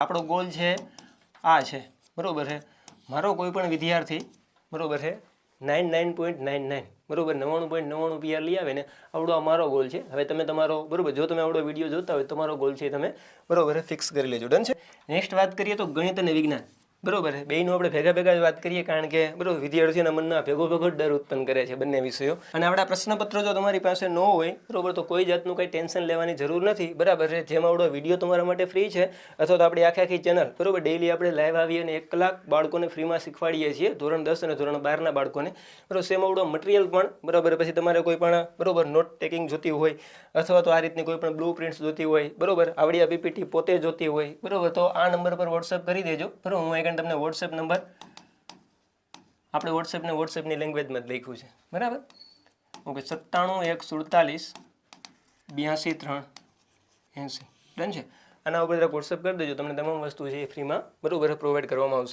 આપણો ગોલ છે આ છે, બરાબર છે. મારો કોઈ પણ વિદ્યાર્થી, બરાબર છે, 99.99 બરાબર 99.99 PR લઈ આવે ને, આવડો મારો ગોલ છે. હવે તમે તમારો, બરાબર, જો તમે આવડો વિડીયો જોતા હોય તમારો ગોલ છે તમે, બરાબર, ફિક્સ કરી લેજો. ડન છે. નેક્સ્ટ વાત કરીએ તો ગણિત અને વિજ્ઞાન, બરાબર છે. બેયનું આપણે ભેગા જ વાત કરીએ, કારણ કે બરાબર વિદ્યાર્થીઓના મનમાં ભેગો જ ડર ઉત્પન્ન કરે છે બંને વિષયો. અને આપણા પ્રશ્નપત્રો જો તમારી પાસે ન હોય, બરાબર, તો કોઈ જાતનું કંઈ ટેન્શન લેવાની જરૂર નથી, બરાબર છે. જેમાં આવડો વિડીયો તમારા માટે ફ્રી છે, અથવા તો આપણી આખી ચેનલ, બરાબર, ડેઈલી આપણે લાઈવ આવીએ અને 1 કલાક બાળકોને ફ્રીમાં શીખવાડીએ છીએ, ધોરણ 10 અને ધોરણ 12ના બાળકોને, બરાબર. સેમ આવડો મટીરિયલ પણ, બરાબર. પછી તમારે કોઈ પણ, બરાબર, નોટ ટેકિંગ જોતી હોય, અથવા તો આ રીતની કોઈ પણ બ્લુ પ્રિન્ટ્સ જોતી હોય, બરાબર, આવડી આ પીપીટી પોતે જોતી હોય, બરાબર, તો આ નંબર પર વોટ્સઅપ કરી દેજો, બરાબર. હું અહીં તમને વોટ્સએપ નંબર, આપણે વોટ્સએપની લેંગ્વેજમાં જ લખ્યું છે, બરાબર. ઓકે, 97 147 82 3 80. ડન છે. આના ઉપર વોટ્સએપ કરી દેજો, તમને તમામ વસ્તુ છે એ ફ્રીમાં, બરાબર, પ્રોવાઈડ કરવામાં આવશે.